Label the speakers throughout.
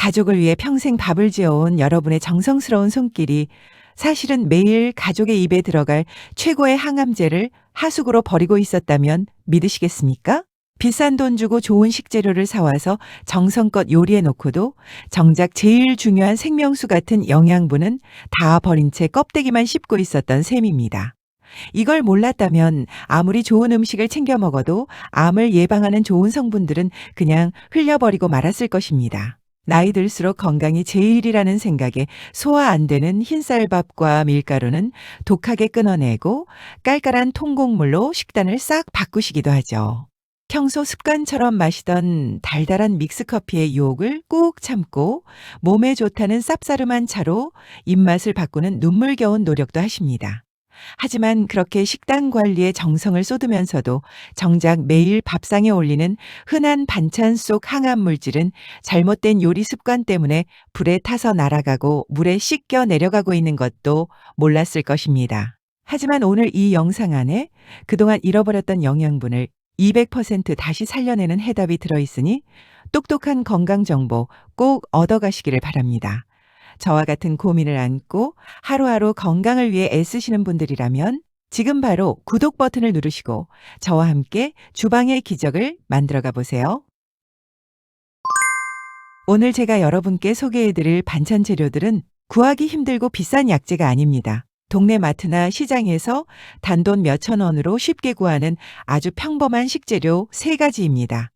Speaker 1: 가족을 위해 평생 밥을 지어온 여러분의 정성스러운 손길이 사실은 매일 가족의 입에 들어갈 최고의 항암제를 하수구로 버리고 있었다면 믿으시겠습니까? 비싼 돈 주고 좋은 식재료를 사와서 정성껏 요리해 놓고도 정작 제일 중요한 생명수 같은 영양분은 다 버린 채 껍데기만 씹고 있었던 셈입니다. 이걸 몰랐다면 아무리 좋은 음식을 챙겨 먹어도 암을 예방하는 좋은 성분들은 그냥 흘려버리고 말았을 것입니다. 나이 들수록 건강이 제일이라는 생각에 소화 안 되는 흰쌀밥과 밀가루는 독하게 끊어내고 깔깔한 통곡물로 식단을 싹 바꾸시기도 하죠. 평소 습관처럼 마시던 달달한 믹스커피의 유혹을 꾹 참고 몸에 좋다는 쌉싸름한 차로 입맛을 바꾸는 눈물겨운 노력도 하십니다. 하지만 그렇게 식단 관리에 정성을 쏟으면서도 정작 매일 밥상에 올리는 흔한 반찬 속 항암 물질은 잘못된 요리 습관 때문에 불에 타서 날아가고 물에 씻겨 내려가고 있는 것도 몰랐을 것입니다. 하지만 오늘 이 영상 안에 그동안 잃어버렸던 영양분을 200% 다시 살려내는 해답이 들어있으니 똑똑한 건강 정보 꼭 얻어가시기를 바랍니다. 저와 같은 고민을 안고 하루하루 건강을 위해 애쓰시는 분들이라면 지금 바로 구독 버튼을 누르시고 저와 함께 주방의 기적을 만들어가 보세요. 오늘 제가 여러분께 소개해드릴 반찬 재료들은 구하기 힘들고 비싼 약재가 아닙니다. 동네 마트나 시장에서 단돈 몇천 원으로 쉽게 구하는 아주 평범한 식재료 3가지입니다.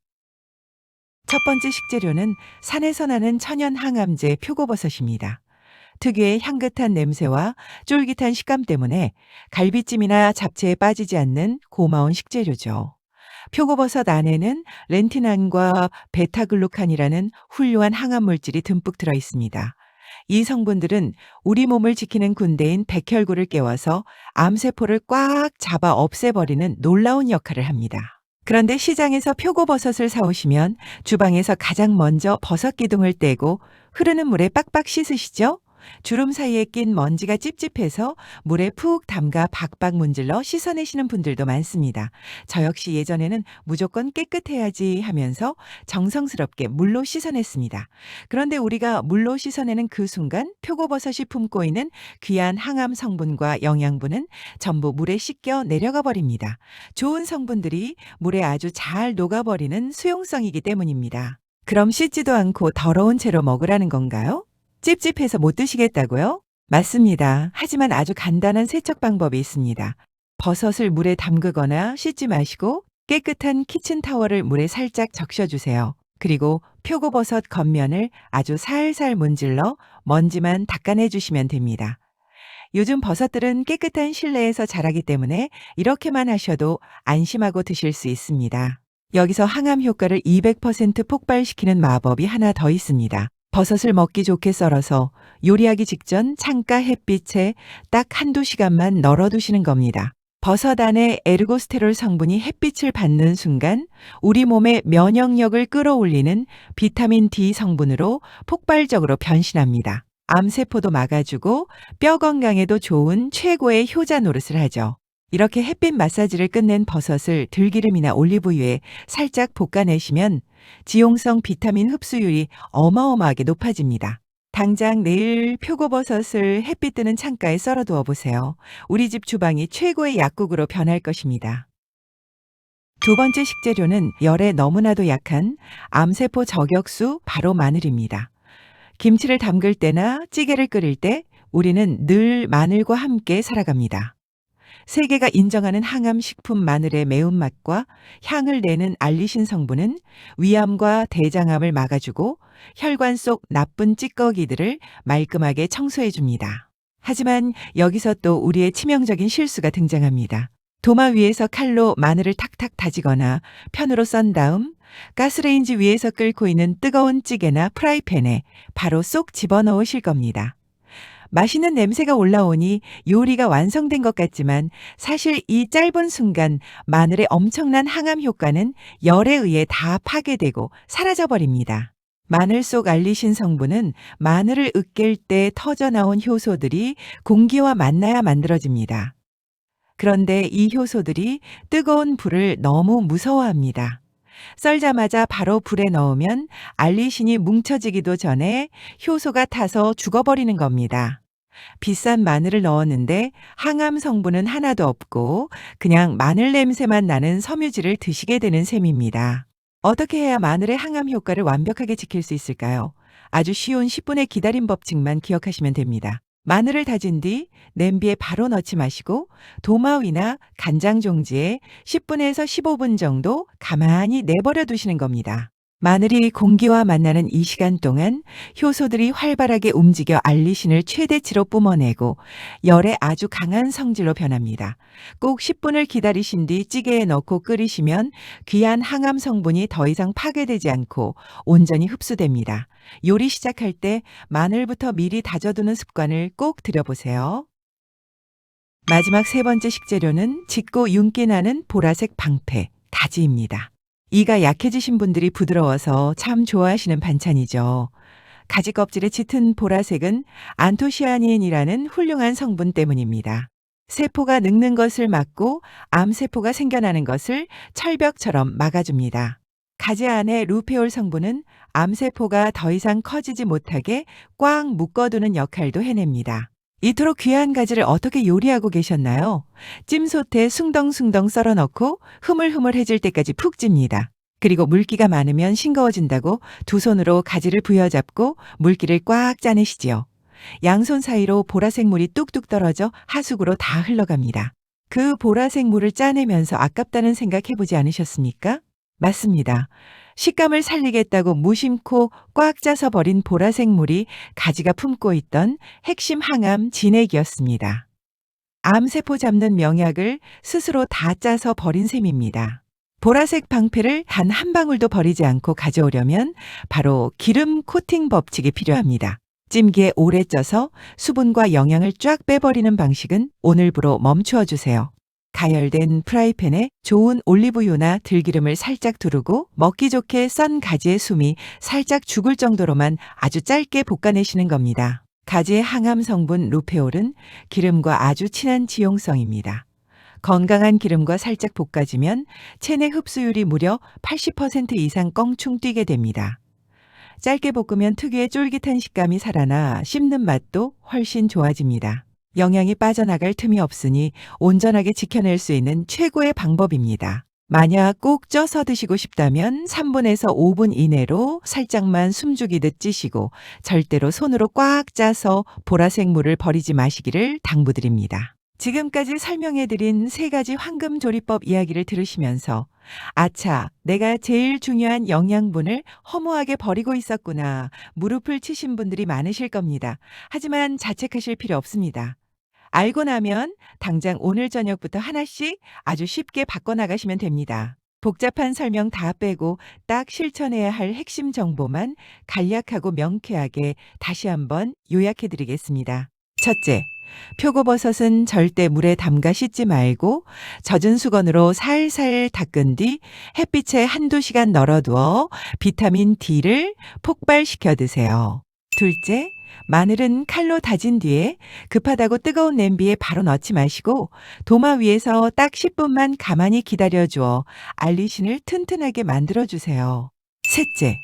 Speaker 1: 첫 번째 식재료는 산에서 나는 천연 항암제 표고버섯입니다. 특유의 향긋한 냄새와 쫄깃한 식감 때문에 갈비찜이나 잡채에 빠지지 않는 고마운 식재료죠. 표고버섯 안에는 렌티난과 베타글루칸이라는 훌륭한 항암 물질이 듬뿍 들어 있습니다. 이 성분들은 우리 몸을 지키는 군대인 백혈구를 깨워서 암세포를 꽉 잡아 없애버리는 놀라운 역할을 합니다. 그런데 시장에서 표고버섯을 사오시면 주방에서 가장 먼저 버섯 기둥을 떼고 흐르는 물에 빡빡 씻으시죠? 주름 사이에 낀 먼지가 찝찝해서 물에 푹 담가 박박 문질러 씻어내시는 분들도 많습니다. 저 역시 예전에는 무조건 깨끗해야지 하면서 정성스럽게 물로 씻어냈습니다. 그런데 우리가 물로 씻어내는 그 순간 표고버섯이 품고 있는 귀한 항암 성분과 영양분은 전부 물에 씻겨 내려가 버립니다. 좋은 성분들이 물에 아주 잘 녹아버리는 수용성이기 때문입니다. 그럼 씻지도 않고 더러운 채로 먹으라는 건가요? 찝찝해서 못 드시겠다고요? 맞습니다. 하지만 아주 간단한 세척 방법이 있습니다. 버섯을 물에 담그거나 씻지 마시고 깨끗한 키친타월을 물에 살짝 적셔주세요. 그리고 표고버섯 겉면을 아주 살살 문질러 먼지만 닦아내주시면 됩니다. 요즘 버섯들은 깨끗한 실내에서 자라기 때문에 이렇게만 하셔도 안심하고 드실 수 있습니다. 여기서 항암 효과를 200% 폭발시키는 마법이 하나 더 있습니다. 버섯을 먹기 좋게 썰어서 요리하기 직전 창가 햇빛에 딱 1~2시간만 널어두시는 겁니다. 버섯 안에 에르고스테롤 성분이 햇빛을 받는 순간 우리 몸의 면역력을 끌어올리는 비타민 D 성분으로 폭발적으로 변신합니다. 암세포도 막아주고 뼈 건강에도 좋은 최고의 효자 노릇을 하죠. 이렇게 햇빛 마사지를 끝낸 버섯을 들기름이나 올리브유에 살짝 볶아내시면 지용성 비타민 흡수율이 어마어마하게 높아집니다. 당장 내일 표고버섯을 햇빛 드는 창가에 썰어두어 보세요. 우리 집 주방이 최고의 약국으로 변할 것입니다. 두 번째 식재료는 열에 너무나도 약한 암세포 저격수 바로 마늘입니다. 김치를 담글 때나 찌개를 끓일 때 우리는 늘 마늘과 함께 살아갑니다. 세계가 인정하는 항암 식품 마늘의 매운맛과 향을 내는 알리신 성분은 위암과 대장암을 막아주고 혈관 속 나쁜 찌꺼기들을 말끔하게 청소해 줍니다. 하지만 여기서 또 우리의 치명적인 실수가 등장합니다. 도마 위에서 칼로 마늘을 탁탁 다지거나 편으로 썬 다음 가스레인지 위에서 끓고 있는 뜨거운 찌개나 프라이팬에 바로 쏙 집어넣으실 겁니다. 맛있는 냄새가 올라오니 요리가 완성된 것 같지만 사실 이 짧은 순간 마늘의 엄청난 항암 효과는 열에 의해 다 파괴되고 사라져버립니다. 마늘 속 알리신 성분은 마늘을 으깰 때 터져나온 효소들이 공기와 만나야 만들어집니다. 그런데 이 효소들이 뜨거운 불을 너무 무서워합니다. 썰자마자 바로 불에 넣으면 알리신이 뭉쳐지기도 전에 효소가 타서 죽어버리는 겁니다. 비싼 마늘을 넣었는데 항암 성분은 하나도 없고 그냥 마늘 냄새만 나는 섬유질을 드시게 되는 셈입니다. 어떻게 해야 마늘의 항암 효과를 완벽하게 지킬 수 있을까요? 아주 쉬운 10분의 기다림 법칙만 기억하시면 됩니다. 마늘을 다진 뒤 냄비에 바로 넣지 마시고 도마위나 간장 종지에 10분에서 15분 정도 가만히 내버려 두시는 겁니다. 마늘이 공기와 만나는 이 시간 동안 효소들이 활발하게 움직여 알리신을 최대치로 뿜어내고 열에 아주 강한 성질로 변합니다. 꼭 10분을 기다리신 뒤 찌개에 넣고 끓이시면 귀한 항암 성분이 더 이상 파괴되지 않고 온전히 흡수됩니다. 요리 시작할 때 마늘부터 미리 다져두는 습관을 꼭 들여보세요. 마지막 세 번째 식재료는 짙고 윤기 나는 보라색 방패, 가지입니다. 이가 약해지신 분들이 부드러워서 참 좋아하시는 반찬이죠. 가지 껍질의 짙은 보라색은 안토시아닌이라는 훌륭한 성분 때문입니다. 세포가 늙는 것을 막고 암세포가 생겨나는 것을 철벽처럼 막아줍니다. 가지 안의 루페올 성분은 암세포가 더 이상 커지지 못하게 꽉 묶어두는 역할도 해냅니다. 이토록 귀한 가지를 어떻게 요리하고 계셨나요? 찜솥에 숭덩숭덩 썰어 넣고 흐물흐물해질 때까지 푹 찝니다. 그리고 물기가 많으면 싱거워진다고 두 손으로 가지를 부여잡고 물기를 꽉 짜내시지요. 양손 사이로 보라색 물이 뚝뚝 떨어져 하수구로 다 흘러갑니다. 그 보라색 물을 짜내면서 아깝다는 생각 해보지 않으셨습니까? 맞습니다. 식감을 살리겠다고 무심코 꽉 짜서 버린 보라색 물이 가지가 품고 있던 핵심 항암 진액이었습니다. 암세포 잡는 명약을 스스로 다 짜서 버린 셈입니다. 보라색 방패를 단 한 방울도 버리지 않고 가져오려면 바로 기름 코팅 법칙이 필요합니다. 찜기에 오래 쪄서 수분과 영양을 쫙 빼버리는 방식은 오늘부로 멈추어 주세요. 가열된 프라이팬에 좋은 올리브유나 들기름을 살짝 두르고 먹기 좋게 썬 가지의 숨이 살짝 죽을 정도로만 아주 짧게 볶아내시는 겁니다. 가지의 항암 성분 루페올은 기름과 아주 친한 지용성입니다. 건강한 기름과 살짝 볶아지면 체내 흡수율이 무려 80% 이상 껑충 뛰게 됩니다. 짧게 볶으면 특유의 쫄깃한 식감이 살아나 씹는 맛도 훨씬 좋아집니다. 영양이 빠져나갈 틈이 없으니 온전하게 지켜낼 수 있는 최고의 방법입니다. 만약 꼭 쪄서 드시고 싶다면 3분에서 5분 이내로 살짝만 숨죽이듯 찌시고 절대로 손으로 꽉 짜서 보라색 물을 버리지 마시기를 당부드립니다. 지금까지 설명해드린 세 가지 황금 조리법 이야기를 들으시면서 아차, 내가 제일 중요한 영양분을 허무하게 버리고 있었구나 무릎을 치신 분들이 많으실 겁니다. 하지만 자책하실 필요 없습니다. 알고 나면 당장 오늘 저녁부터 하나씩 아주 쉽게 바꿔나가시면 됩니다. 복잡한 설명 다 빼고 딱 실천해야 할 핵심 정보만 간략하고 명쾌하게 다시 한번 요약해드리겠습니다. 첫째, 표고버섯은 절대 물에 담가 씻지 말고 젖은 수건으로 살살 닦은 뒤 햇빛에 한두 시간 널어두어 비타민 D를 폭발시켜 드세요. 둘째, 마늘은 칼로 다진 뒤에 급하다고 뜨거운 냄비에 바로 넣지 마시고 도마 위에서 딱 10분만 가만히 기다려주어 알리신을 튼튼하게 만들어주세요. 셋째,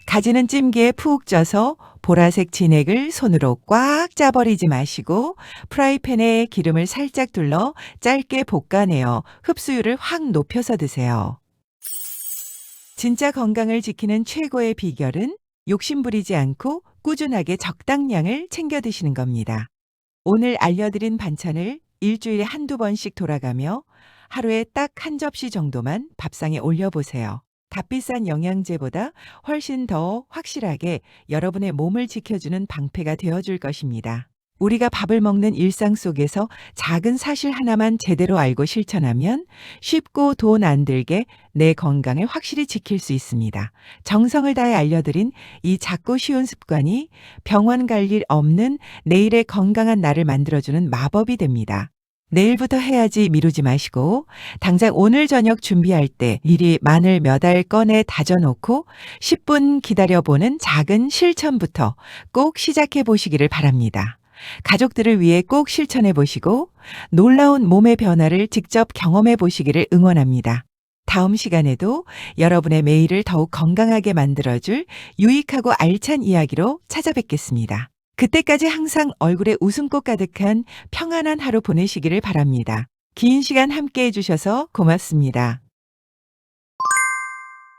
Speaker 1: 가지는 찜기에 푹 쪄서 보라색 진액을 손으로 꽉 짜버리지 마시고 프라이팬에 기름을 살짝 둘러 짧게 볶아내어 흡수율을 확 높여서 드세요. 진짜 건강을 지키는 최고의 비결은 욕심부리지 않고 꾸준하게 적당량을 챙겨 드시는 겁니다. 오늘 알려드린 반찬을 일주일에 한두 번씩 돌아가며 하루에 딱 한 접시 정도만 밥상에 올려보세요. 값비싼 영양제보다 훨씬 더 확실하게 여러분의 몸을 지켜주는 방패가 되어줄 것입니다. 우리가 밥을 먹는 일상 속에서 작은 사실 하나만 제대로 알고 실천하면 쉽고 돈 안 들게 내 건강을 확실히 지킬 수 있습니다. 정성을 다해 알려드린 이 작고 쉬운 습관이 병원 갈 일 없는 내일의 건강한 나를 만들어주는 마법이 됩니다. 내일부터 해야지 미루지 마시고 당장 오늘 저녁 준비할 때 미리 마늘 몇 알 꺼내 다져놓고 10분 기다려보는 작은 실천부터 꼭 시작해 보시기를 바랍니다. 가족들을 위해 꼭 실천해 보시고 놀라운 몸의 변화를 직접 경험해 보시기를 응원합니다. 다음 시간에도 여러분의 매일을 더욱 건강하게 만들어줄 유익하고 알찬 이야기로 찾아뵙겠습니다. 그때까지 항상 얼굴에 웃음꽃 가득한 평안한 하루 보내시기를 바랍니다. 긴 시간 함께 해주셔서 고맙습니다.